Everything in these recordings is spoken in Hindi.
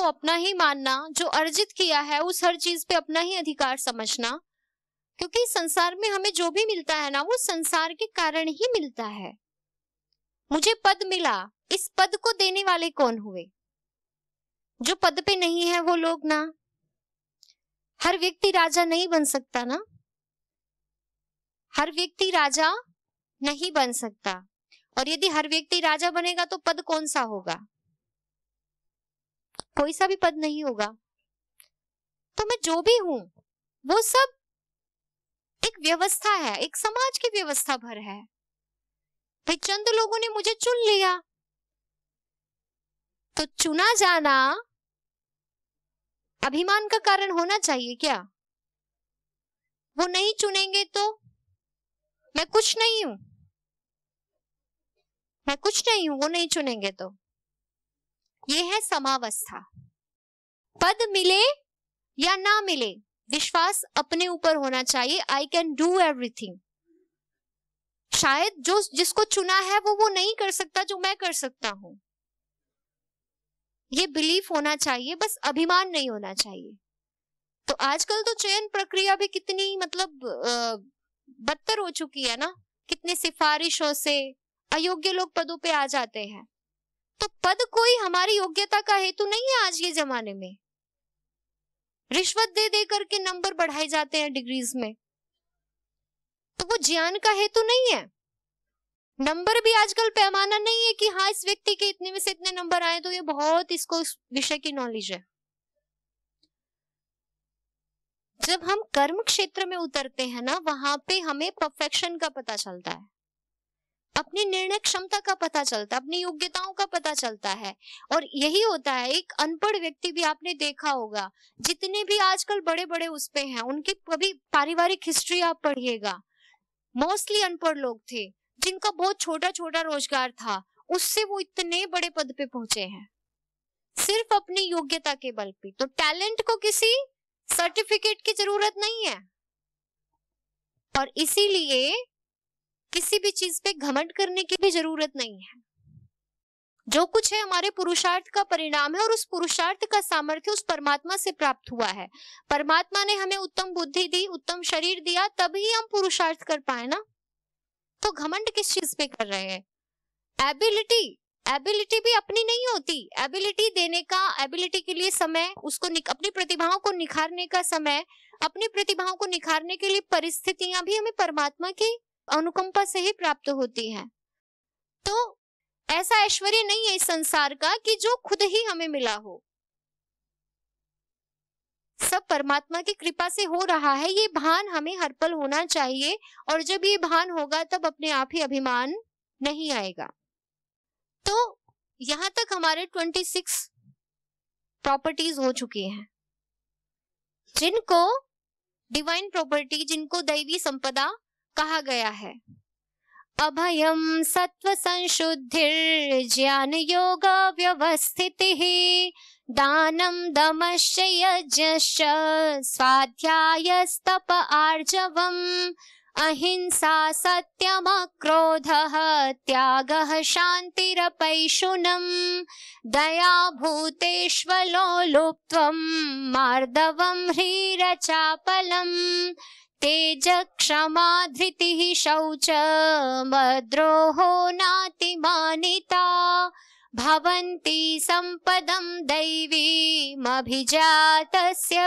अपना ही मानना, जो अर्जित किया है उस हर चीज पे अपना ही अधिकार समझना, क्योंकि संसार में हमें जो भी मिलता है ना वो संसार के कारण ही मिलता है। मुझे पद मिला, इस पद को देने वाले कौन हुए? जो पद पे नहीं है वो लोग ना। हर व्यक्ति राजा नहीं बन सकता ना, हर व्यक्ति राजा नहीं बन सकता। और यदि हर व्यक्ति राजा बनेगा तो पद कौन सा होगा? कोई सा भी पद नहीं होगा। तो मैं जो भी हूं वो सब एक व्यवस्था है, एक समाज की व्यवस्था भर है। भाई चंद लोगों ने मुझे चुन लिया, तो चुना जाना अभिमान का कारण होना चाहिए क्या? वो नहीं चुनेंगे तो मैं कुछ नहीं हूं, मैं कुछ नहीं हूं, वो नहीं चुनेंगे तो। ये है समावस्था। पद मिले या ना मिले, विश्वास अपने ऊपर होना चाहिए। I can do everything. शायद जो जिसको चुना है वो नहीं कर सकता जो मैं कर सकता हूं। ये बिलीफ होना चाहिए, बस अभिमान नहीं होना चाहिए। तो आजकल तो चयन प्रक्रिया भी कितनी मतलब बदतर हो चुकी है ना, कितने सिफारिशों से अयोग्य लोग पदों पे आ जाते हैं। तो पद कोई हमारी योग्यता का हेतु नहीं है। आज के जमाने में रिश्वत दे दे करके नंबर बढ़ाए जाते हैं डिग्रीज में, तो वो ज्ञान का हेतु नहीं है। नंबर भी आजकल पैमाना नहीं है कि हाँ इस व्यक्ति के इतने में से इतने नंबर आए तो ये बहुत इसको इस विषय की नॉलेज है। जब हम कर्म क्षेत्र में उतरते हैं ना, वहां पे हमें परफेक्शन का पता चलता है, अपनी निर्णय क्षमता का पता चलता है, अपनी योग्यताओं का पता चलता है। और यही होता है, एक अनपढ़ व्यक्ति भी आपने देखा होगा, जितने भी आजकल बड़े बड़े उस पे हैं, उनकी कभी पारिवारिक हिस्ट्री आप पढ़िएगा, मोस्टली अनपढ़ लोग थे जिनका बहुत छोटा छोटा रोजगार था, उससे वो इतने बड़े पद पे पहुंचे हैं सिर्फ अपनी योग्यता के बल पे। तो टैलेंट को किसी सर्टिफिकेट की जरूरत नहीं है, और इसीलिए किसी भी चीज पे घमंड करने की भी जरूरत नहीं है। जो कुछ है हमारे पुरुषार्थ का परिणाम है, और उस पुरुषार्थ का सामर्थ्य उस परमात्मा से प्राप्त हुआ है। परमात्मा ने हमें उत्तम बुद्धि दी, उत्तम शरीर दिया, तभी हम पुरुषार्थ कर पाए ना। तो घमंड किस चीज पे कर रहे हैं? एबिलिटी भी अपनी नहीं होती। एबिलिटी देने का, एबिलिटी के लिए समय, उसको अपनी प्रतिभाओं को निखारने का समय, अपनी प्रतिभाओं को निखारने के लिए परिस्थितियां भी हमें परमात्मा की अनुकंपा से ही प्राप्त होती हैं। तो ऐसा ऐश्वर्य नहीं है इस संसार का कि जो खुद ही हमें मिला हो, सब परमात्मा की कृपा से हो रहा है। ये भान हमें हर पल होना चाहिए, और जब ये भान होगा तब अपने आप ही अभिमान नहीं आएगा। तो यहां तक हमारे 26 प्रॉपर्टीज हो चुकी हैं, जिनको डिवाइन प्रॉपर्टी, जिनको दैवी संपदा कहा गया है। अभयम सत्व संशुद्धिर ज्ञान योग व्यवस्थितिः दानम दमश्च यज्ञश्च स्वाध्यायस्तप आर्जवम् अहिंसा सत्यम क्रोधः त्यागः शान्तिरपैशुनम् दया भूतेष्वलो लुप्त्वम् मार्दवम् ह्रीरचापलम् तेज क्षमा धृतिः शौच मद्रोहो नातिमानिता भवन्ति संपदं दैवीमभिजातस्य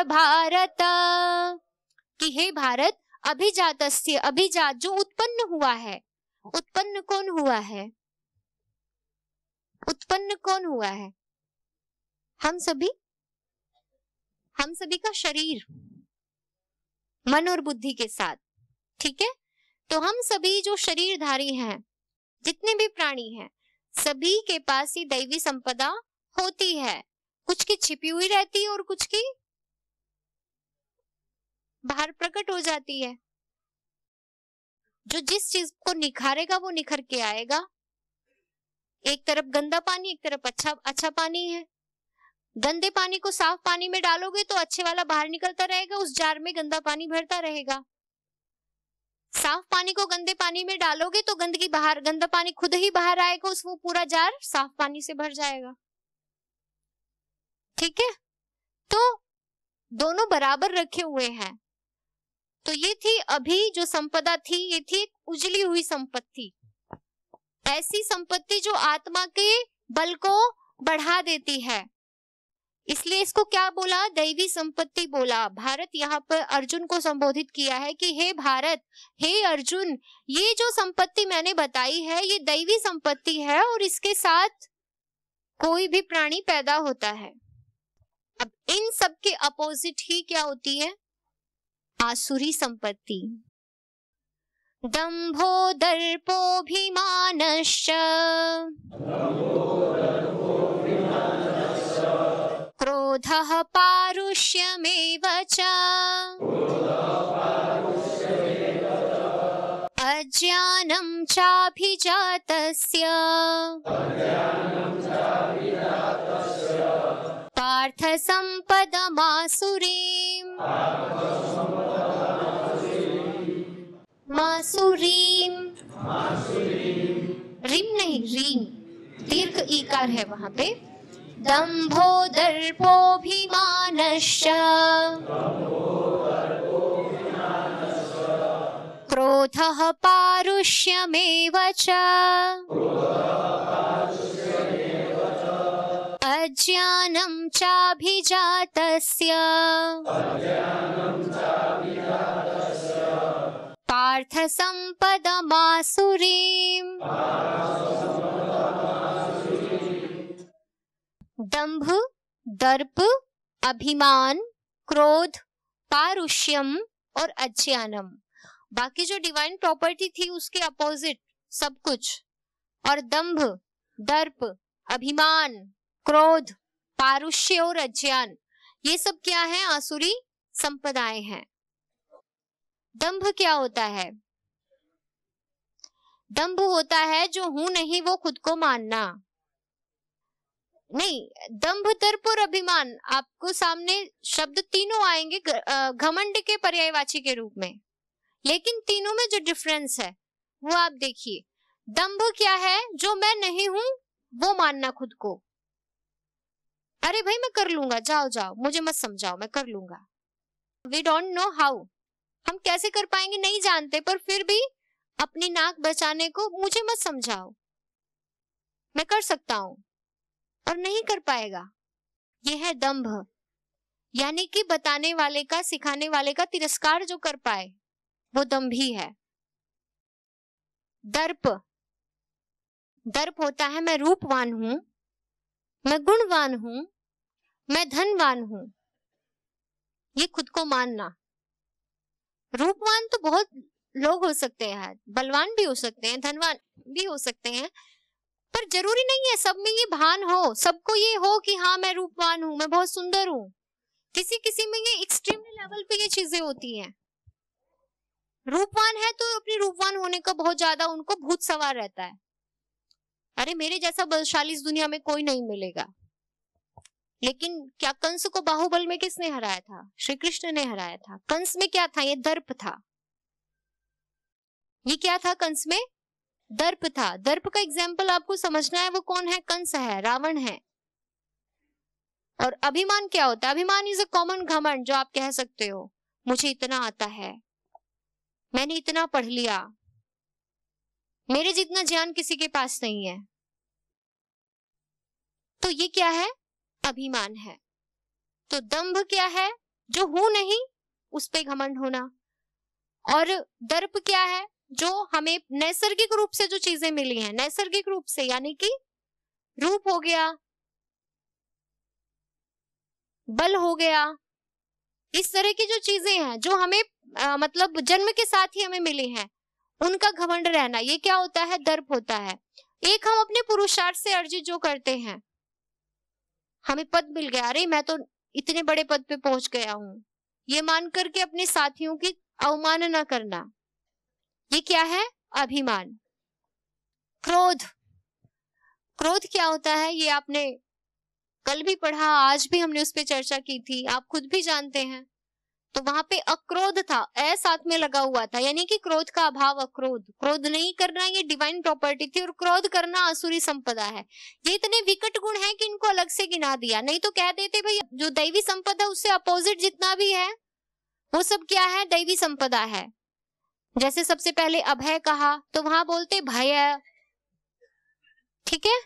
भारत। कि हे भारत, अभिजातस्य, अभिजात जो उत्पन्न हुआ है, उत्पन्न कौन हुआ है? उत्पन्न कौन हुआ है? हम सभी का शरीर मन और बुद्धि के साथ, ठीक है। तो हम सभी जो शरीरधारी हैं, जितने भी प्राणी हैं, सभी के पास ही दैवी संपदा होती है। कुछ की छिपी हुई रहती है और कुछ की बाहर प्रकट हो जाती है। जो जिस चीज को निखारेगा वो निखर के आएगा। एक तरफ गंदा पानी, एक तरफ अच्छा पानी है। गंदे पानी को साफ पानी में डालोगे तो अच्छे वाला बाहर निकलता रहेगा, उस जार में गंदा पानी भरता रहेगा। साफ पानी को गंदे पानी में डालोगे तो गंदगी बाहर, गंदा पानी खुद ही बाहर आएगा, उस वो पूरा जार साफ पानी से भर जाएगा। ठीक है, तो दोनों बराबर रखे हुए हैं। तो ये थी अभी जो संपदा थी, ये थी एक उजली हुई संपत्ति, ऐसी संपत्ति जो आत्मा के बल को बढ़ा देती है, इसलिए इसको क्या बोला, दैवी संपत्ति बोला। भारत यहाँ पर अर्जुन को संबोधित किया है कि हे भारत, हे अर्जुन, ये जो संपत्ति मैंने बताई है ये दैवी संपत्ति है और इसके साथ कोई भी प्राणी पैदा होता है। अब इन सब के अपोजिट ही क्या होती है, आसुरी संपत्ति। दंभो दर्पोऽभिमानश्च क्रोधः पारुष्यमेव च अज्ञानं चाभिजातस्य पार्थ सम्पदमासुरीम् मासुरीम, रिम नहीं रीम, दीर्घ ईकार है वहां पे। दंभो दर्पोऽभिमानश्च क्रोधः पारुष्यमेव च अज्ञानं चाभिजातस्य पार्थ सम्पदमासुरीम्। दंभ, दर्प, अभिमान, क्रोध, पारुष्यम और अज्ञानम, बाकी जो डिवाइन प्रॉपर्टी थी उसके अपोजिट सब कुछ। और दंभ, दर्प, अभिमान, क्रोध, पारुष्य और अज्ञान, ये सब क्या है, आसुरी संपदाएं हैं। दंभ क्या होता है, दंभ होता है जो हूं नहीं वो खुद को मानना। नहीं, दंभ, दर्प और अभिमान, आपको सामने शब्द तीनों आएंगे घमंड के पर्यायवाची के रूप में, लेकिन तीनों में जो डिफरेंस है वो आप देखिए। दंभ क्या है, जो मैं नहीं हूं वो मानना खुद को, अरे भाई मैं कर लूंगा, जाओ जाओ मुझे मत समझाओ, मैं कर लूंगा। वी डोंट नो हाउ, हम कैसे कर पाएंगे नहीं जानते, पर फिर भी अपनी नाक बचाने को मुझे मत समझाओ, मैं कर सकता हूं, और नहीं कर पाएगा। यह है दंभ, यानी कि बताने वाले का, सिखाने वाले का तिरस्कार जो कर पाए वो दंभी है। दर्प, दर्प होता है मैं रूपवान हूं, मैं गुणवान हूं, मैं धनवान हूं, ये खुद को मानना। रूपवान तो बहुत लोग हो सकते हैं, बलवान भी हो सकते हैं, धनवान भी हो सकते हैं, पर जरूरी नहीं है सब में ये भान हो, सबको ये हो कि हाँ मैं रूपवान हूं, मैं बहुत सुंदर हूं। किसी किसी में ये एक्सट्रीम लेवल पे ये चीजें होती हैं। रूपवान है तो अपनी रूपवान होने का बहुत ज्यादा उनको भूत सवार रहता है, अरे मेरे जैसा बलशाली इस दुनिया में कोई नहीं मिलेगा। लेकिन क्या कंस को बाहुबल में किसने हराया था, श्री कृष्ण ने हराया था। कंस में क्या था, ये दर्प था। ये क्या था, कंस में दर्प था। दर्प का एग्जाम्पल आपको समझना है, वो कौन है, कंस है, रावण है। और अभिमान क्या होता है, अभिमान इज अ कॉमन घमंड, जो आप कह सकते हो मुझे इतना आता है, मैंने इतना पढ़ लिया, मेरे जितना ज्ञान किसी के पास नहीं है। तो ये क्या है, अभिमान है। तो दंभ क्या है, जो हूं नहीं उस पे घमंड होना। और दर्प क्या है, जो हमें नैसर्गिक रूप से जो चीजें मिली हैं, नैसर्गिक रूप से यानी कि रूप हो गया, बल हो गया, इस तरह की जो चीजें हैं जो हमें मतलब जन्म के साथ ही हमें मिली हैं, उनका घमंड रहना, ये क्या होता है, दर्प होता है। एक हम अपने पुरुषार्थ से अर्जित जो करते हैं, हमें पद मिल गया, अरे मैं तो इतने बड़े पद पे पहुंच गया हूं, ये मान करके अपने साथियों की अवमानना करना, ये क्या है, अभिमान। क्रोध, क्रोध क्या होता है, ये आपने कल भी पढ़ा, आज भी हमने उस पर चर्चा की थी, आप खुद भी जानते हैं। तो वहां पे अक्रोध था, ए साथ में लगा हुआ था, यानी कि क्रोध का अभाव, अक्रोध, क्रोध नहीं करना ये डिवाइन प्रॉपर्टी थी और क्रोध करना आसुरी संपदा है। ये इतने विकट गुण हैं कि इनको अलग से गिना दिया, नहीं तो कह देते भाई जो दैवी संपदा उससे अपोजिट जितना भी है वो सब क्या है, दैवी संपदा है। जैसे सबसे पहले अभय कहा तो वहां बोलते भय, ठीक है,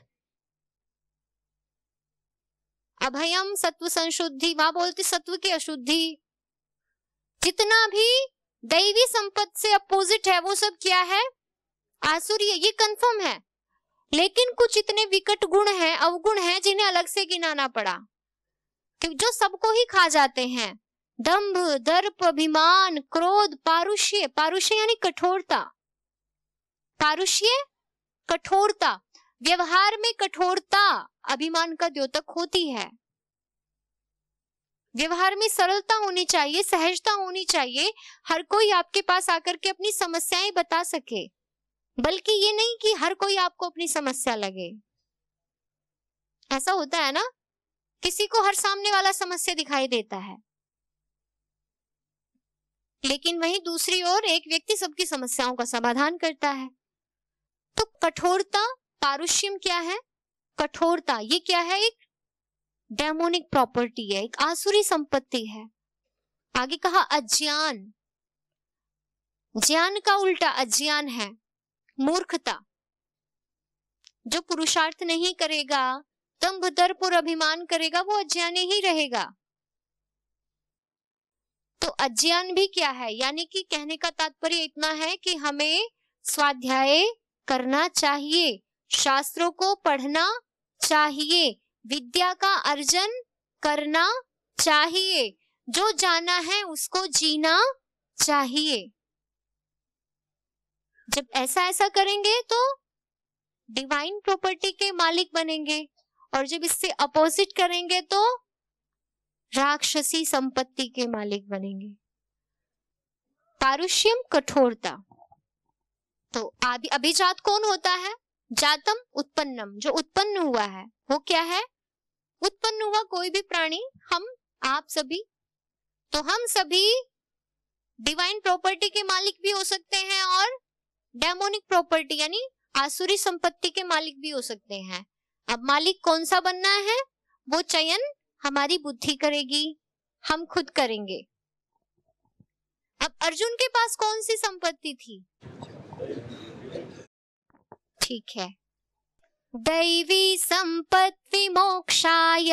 अभयम सत्व संशुद्धि, वहां बोलते सत्व की अशुद्धि। जितना भी दैवी संपद से अपोजिट है वो सब क्या है, आसुरी है, ये कंफर्म है। लेकिन कुछ इतने विकट गुण हैं, अवगुण हैं, जिन्हें अलग से गिनाना पड़ा, क्योंकि जो सबको ही खा जाते हैं। दंभ, दर्प, अभिमान, क्रोध, पारुष्य, पारुष्य यानी कठोरता, पारुष्य कठोरता, व्यवहार में कठोरता अभिमान का द्योतक होती है। व्यवहार में सरलता होनी चाहिए, सहजता होनी चाहिए, हर कोई आपके पास आकर के अपनी समस्याएं बता सके, बल्कि ये नहीं कि हर कोई आपको अपनी समस्या लगे। ऐसा होता है ना, किसी को हर सामने वाला समस्या दिखाई देता है, लेकिन वहीं दूसरी ओर एक व्यक्ति सबकी समस्याओं का समाधान करता है। तो कठोरता, पारुष्यम क्या है, कठोरता, ये क्या है, एक डेमोनिक प्रॉपर्टी है, एक आसुरी संपत्ति है। आगे कहा अज्ञान, ज्ञान का उल्टा अज्ञान है, मूर्खता। जो पुरुषार्थ नहीं करेगा, दंभ, दर्प और अभिमान करेगा, वो अज्ञानी ही रहेगा। तो अज्ञान भी क्या है, यानी कि कहने का तात्पर्य इतना है कि हमें स्वाध्याय करना चाहिए, शास्त्रों को पढ़ना चाहिए, विद्या का अर्जन करना चाहिए, जो जाना है उसको जीना चाहिए। जब ऐसा करेंगे तो डिवाइन प्रॉपर्टी के मालिक बनेंगे, और जब इससे अपोजिट करेंगे तो राक्षसी संपत्ति के मालिक बनेंगे। पारुष्यम, कठोरता। तो अभिजात कौन होता है, जातम उत्पन्नम, जो उत्पन्न हुआ है वो क्या है, उत्पन्न हुआ कोई भी प्राणी, हम आप सभी, तो हम सभी डिवाइन प्रॉपर्टी के मालिक भी हो सकते हैं और डेमोनिक प्रॉपर्टी यानी आसुरी संपत्ति के मालिक भी हो सकते हैं। अब मालिक कौन सा बनना है, वो चयन हमारी बुद्धि करेगी, हम खुद करेंगे। अब अर्जुन के पास कौन सी संपत्ति थी, ठीक है, दैवी संपत्ति मोक्षाय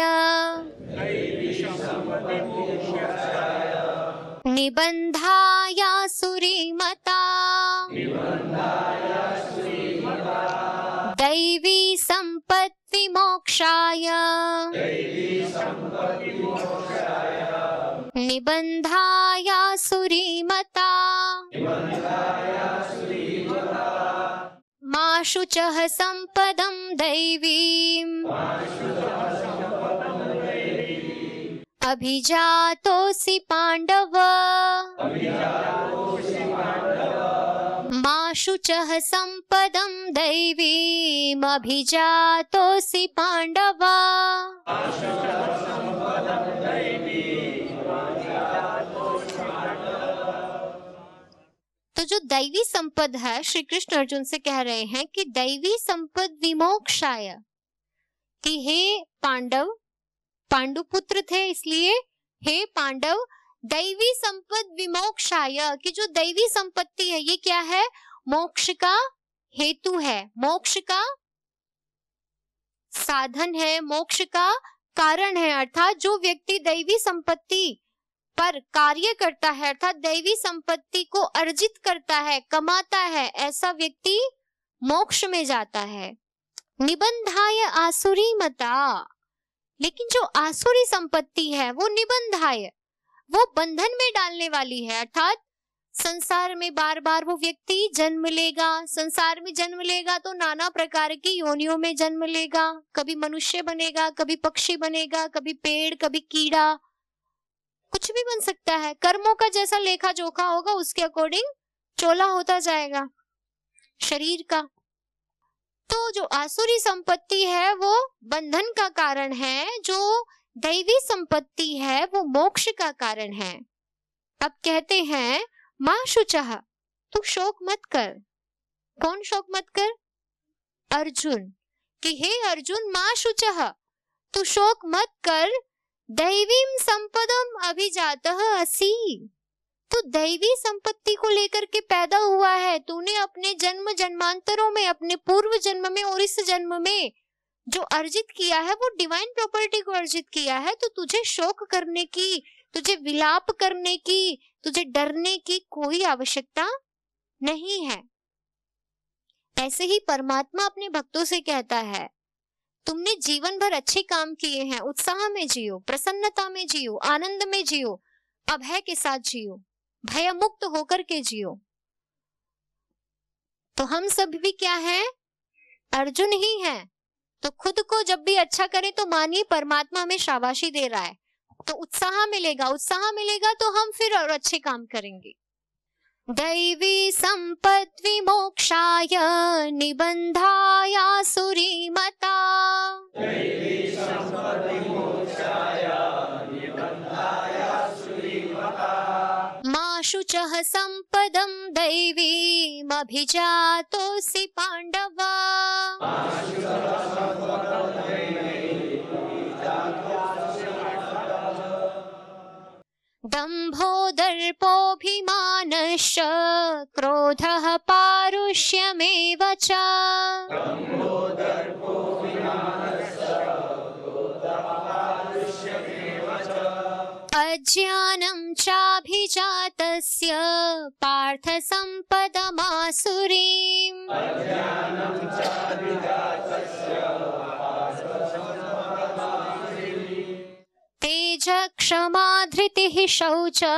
निबंधाया सुरीमता, दैवी संपत्ति मोक्षाय निबंधाया सुरीमता, मा शुचः संपदं दैवीम् अभिजातोऽसि पांडव, मा शुचः संपदं दैवीम् अभिजातोऽसि पांडव। तो जो दैवी संपद है, श्री कृष्ण अर्जुन से कह रहे हैं कि दैवी संपद विमोक्षाय, कि हे पांडव, पांडुपुत्र थे इसलिए हे पांडव, दैवी संपद विमोक्षाय, कि जो दैवी संपत्ति है ये क्या है, मोक्ष का हेतु है, मोक्ष का साधन है, मोक्ष का कारण है। अर्थात जो व्यक्ति दैवी संपत्ति पर कार्य करता है, अर्थात दैवी संपत्ति को अर्जित करता है, कमाता है, ऐसा व्यक्ति मोक्ष में जाता है। निबंधाय आसुरी मता, लेकिन जो आसुरी संपत्ति है वो निबंधाय, वो बंधन में डालने वाली है। अर्थात संसार में बार बार वो व्यक्ति जन्म लेगा, संसार में जन्म लेगा तो नाना प्रकार की योनियों में जन्म लेगा, कभी मनुष्य बनेगा, कभी पक्षी बनेगा, कभी पेड़, कभी कीड़ा, कुछ भी बन सकता है। कर्मों का जैसा लेखा जोखा होगा उसके अकॉर्डिंग चोला होता जाएगा शरीर का। तो जो आसुरी संपत्ति है वो बंधन का कारण है, जो दैवी संपत्ति है वो मोक्ष का कारण है। अब कहते हैं माँ शुचः, तू शोक मत कर। कौन शोक मत कर? अर्जुन, कि हे अर्जुन माँ शुचः, तू शोक मत कर, दैवीम संपदम अभिजातः असि। तू दैवी संपत्ति को लेकर के पैदा हुआ है। तूने अपने जन्म जन्मांतरों में, अपने पूर्व जन्म में और इस जन्म में जो अर्जित किया है वो डिवाइन प्रॉपर्टी को अर्जित किया है। तो तुझे शोक करने की, तुझे विलाप करने की, तुझे डरने की कोई आवश्यकता नहीं है। ऐसे ही परमात्मा अपने भक्तों से कहता है, तुमने जीवन भर अच्छे काम किए हैं, उत्साह में जियो, प्रसन्नता में जियो, आनंद में जियो, अभय के साथ जियो, भय मुक्त होकर के जियो। तो हम सब भी क्या हैं? अर्जुन ही हैं। तो खुद को जब भी अच्छा करें तो मानिए परमात्मा हमें शाबाशी दे रहा है, तो उत्साह मिलेगा, उत्साह मिलेगा तो हम फिर और अच्छे काम करेंगे। दैवी संपत् विमोक्षाय निबंधाय सुरीमता, मा शुचः संपदं दैवीम् अभिजातोऽसि पांडव। दंभो दर्पोऽभिमानश्च क्रोधः पारुष्यमेव च। अज्ञानं चाभिजातस्य पार्थ सम्पदमासुरीम्। तेजः क्षमा धृतिः शौचमद्रोहो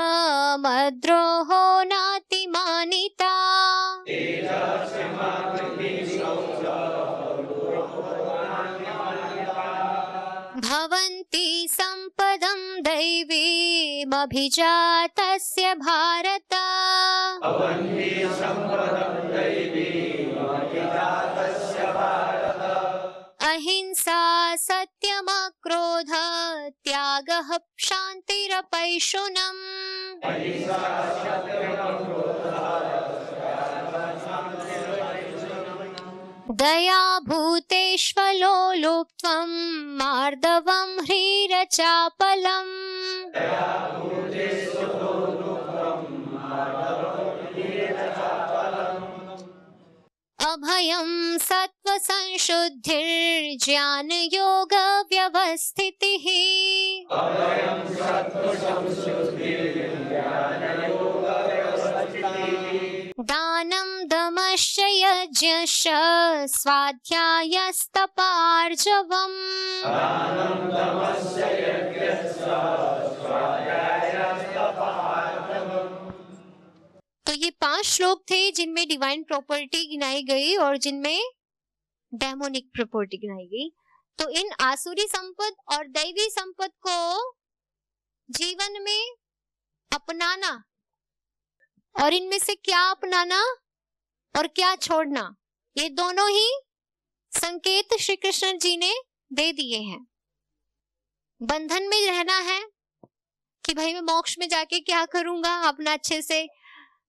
नातिमानिता। भवन्ति सम्पदं दैवीमभिजातस्य भारत। अहिंसा सत्यमक्रोध त्यागः शान्तिरपैशुनम्। दया भूतेष्वलो लुप्त्वं मार्दवं ह्रीरचापलम्। अभयं सत्त्वसंशुद्धिर्ज्ञान योग व्यवस्थितिः। दानं दमश्च यज्ञश्च स्वाध्यायस्तपार्जवम्। तो ये 5 श्लोक थे जिनमें डिवाइन प्रॉपर्टी गिनाई गई और जिनमें डेमोनिक प्रॉपर्टी गिनाई गई। तो इन आसुरी संपद और दैवी संपद को जीवन में अपनाना और इनमें से क्या अपनाना और क्या छोड़ना, ये दोनों ही संकेत श्री कृष्ण जी ने दे दिए हैं। बंधन में रहना है कि भाई मैं मोक्ष में जाके क्या करूंगा, अपना अच्छे से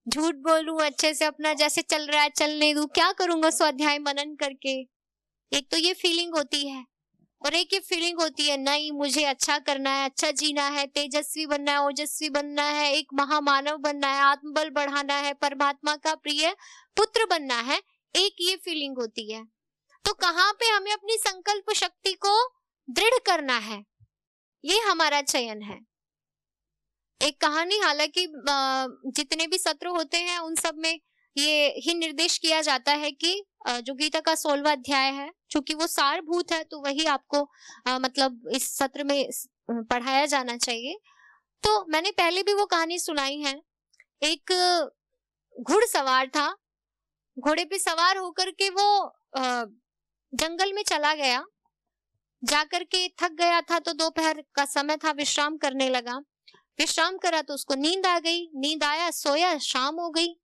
झूठ बोलूं, अच्छे से अपना जैसे चल रहा है चलने दूं, क्या करूंगा स्वाध्याय मनन करके। एक तो ये फीलिंग होती है और एक ये फीलिंग होती है नहीं मुझे अच्छा करना है, अच्छा जीना है, तेजस्वी बनना है, ओजस्वी बनना है, एक महामानव बनना है, आत्मबल बढ़ाना है, परमात्मा का प्रिय पुत्र बनना है, एक ये फीलिंग होती है। तो कहाँ पे हमें अपनी संकल्प शक्ति को दृढ़ करना है, ये हमारा चयन है। एक कहानी, हालांकि जितने भी सत्र होते हैं उन सब में ये ही निर्देश किया जाता है कि जो गीता का 16वां अध्याय है, चूंकि वो सारभूत है तो वही आपको मतलब इस सत्र में पढ़ाया जाना चाहिए। तो मैंने पहले भी वो कहानी सुनाई है। एक घुड़सवार था, घोड़े पे सवार होकर के वो जंगल में चला गया, जाकर के थक गया था तो दोपहर का समय था, विश्राम करने लगा। विश्राम करा तो उसको नींद आ गई, नींद आया, सोया, शाम हो गई।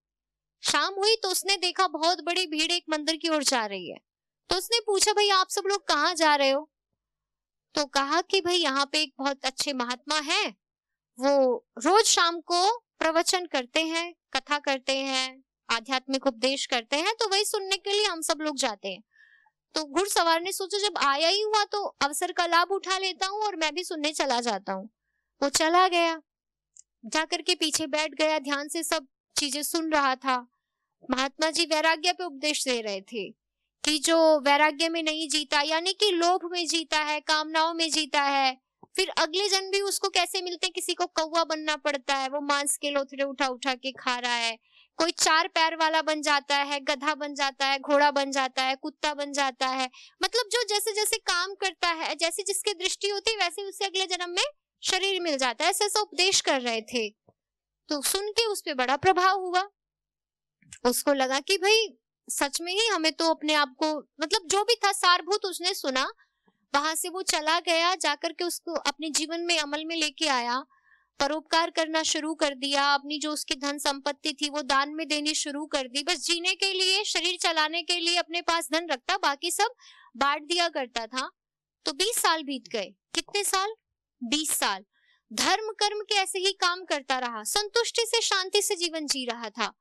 शाम हुई तो उसने देखा बहुत बड़ी भीड़ एक मंदिर की ओर जा रही है। तो उसने पूछा भाई आप सब लोग कहाँ जा रहे हो? तो कहा कि भाई यहाँ पे एक बहुत अच्छे महात्मा हैं, वो रोज शाम को प्रवचन करते हैं, कथा करते हैं, आध्यात्मिक उपदेश करते हैं, तो वही सुनने के लिए हम सब लोग जाते हैं। तो घुड़सवार ने सोचा जब आया ही हुआ तो अवसर का लाभ उठा लेता हूँ और मैं भी सुनने चला जाता हूँ। वो चला गया, जाकर के पीछे बैठ गया, ध्यान से सब चीजें सुन रहा था। महात्मा जी वैराग्य पे उपदेश दे रहे थे कि जो वैराग्य में नहीं जीता, यानी कि लोभ में जीता है, कामनाओं में जीता है, फिर अगले जन्म भी उसको कैसे मिलते हैं। किसी को कौवा बनना पड़ता है, वो मांस के लोथड़े उठा उठा के खा रहा है। कोई 4 पैर वाला बन जाता है, गधा बन जाता है, घोड़ा बन जाता है, कुत्ता बन जाता है। मतलब जो जैसे जैसे काम करता है, जैसे जिसकी दृष्टि होती है, वैसे उसे अगले जन्म में शरीर मिल जाता है। ऐसे ऐसा उपदेश कर रहे थे। तो सुन के उस पे बड़ा प्रभाव हुआ। उसको लगा कि भाई सच में ही हमें तो अपने आप को, मतलब जो भी था सारभूत उसने सुना। वहां से वो चला गया, जाकर के उसको अपने जीवन में अमल में लेके आया, परोपकार करना शुरू कर दिया। अपनी जो उसकी धन संपत्ति थी वो दान में देनी शुरू कर दी। बस जीने के लिए, शरीर चलाने के लिए अपने पास धन रखता, बाकी सब बांट दिया करता था। तो 20 साल बीत गए। कितने साल? 20 साल। धर्म कर्म के ऐसे ही काम करता रहा, संतुष्टि से, शांति से जीवन जी रहा था।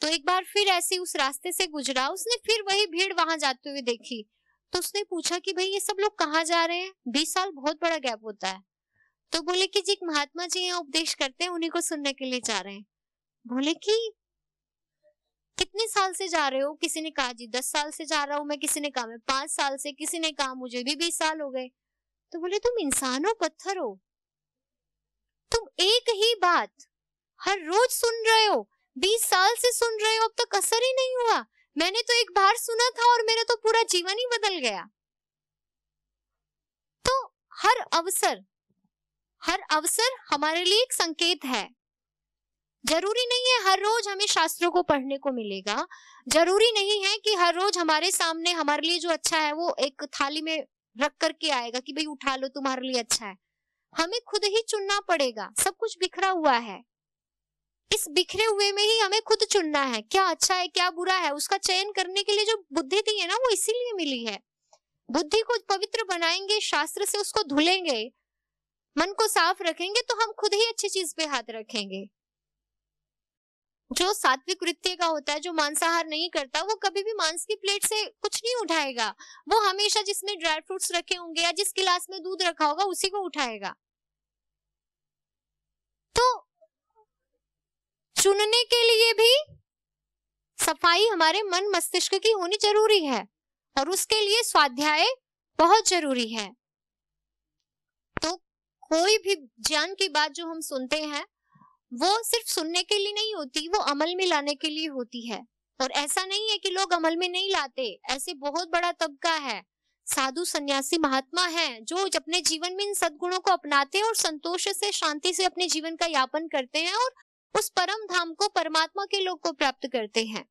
तो एक बार फिर ऐसे उस रास्ते से गुजरा, उसने फिर वही भीड़ वहां जाते हुए देखी। तो उसने पूछा कि भाई ये सब लोग कहाँ जा रहे हैं? 20 साल बहुत बड़ा गैप होता है। तो बोले कि जी महात्मा जी यहाँ उपदेश करते हैं, उन्हीं को सुनने के लिए जा रहे हैं। बोले कि कितने साल से जा रहे हो? किसी ने कहा जी 10 साल से जा रहा हूं मैं, किसी ने कहा मैं 5 साल से, किसी ने कहा मुझे भी 20 साल हो गए। तो बोले तुम इंसान हो पत्थर हो? तुम एक ही बात हर रोज सुन रहे हो, 20 साल से सुन रहे हो, अब तक असर ही नहीं हुआ। मैंने तो एक बार सुना था और मेरा तो पूरा जीवन ही बदल गया। तो हर अवसर हमारे लिए एक संकेत है। जरूरी नहीं है हर रोज हमें शास्त्रों को पढ़ने को मिलेगा। जरूरी नहीं है कि हर रोज हमारे सामने हमारे लिए जो अच्छा है वो एक थाली में रख करके आएगा कि भाई उठा लो तुम्हारे लिए अच्छा है। हमें खुद ही चुनना पड़ेगा। सब कुछ बिखरा हुआ है, इस बिखरे हुए में ही हमें खुद चुनना है क्या अच्छा है क्या बुरा है। उसका चयन करने के लिए जो बुद्धि दी है ना, वो इसीलिए मिली है। बुद्धि को पवित्र बनाएंगे, शास्त्र से उसको धुलेंगे, मन को साफ रखेंगे, तो हम खुद ही अच्छी चीज पे हाथ रखेंगे। जो सात्विक वृत्ति का होता है, जो मांसाहार नहीं करता, वो कभी भी मांस की प्लेट से कुछ नहीं उठाएगा। वो हमेशा जिसमें ड्राई फ्रूट्स रखे होंगे या जिस गिलास में दूध रखा होगा उसी को उठाएगा। तो चुनने के लिए भी सफाई हमारे मन मस्तिष्क की होनी जरूरी है, और उसके लिए स्वाध्याय बहुत जरूरी है। तो कोई भी ज्ञान की बात जो हम सुनते हैं वो सिर्फ सुनने के लिए नहीं होती, वो अमल में लाने के लिए होती है। और ऐसा नहीं है कि लोग अमल में नहीं लाते, ऐसे बहुत बड़ा तबका है, साधु सन्यासी महात्मा हैं जो अपने जीवन में इन सद्गुणों को अपनाते हैं और संतोष से, शांति से अपने जीवन का यापन करते हैं और उस परम धाम को, परमात्मा के लोक को प्राप्त करते हैं।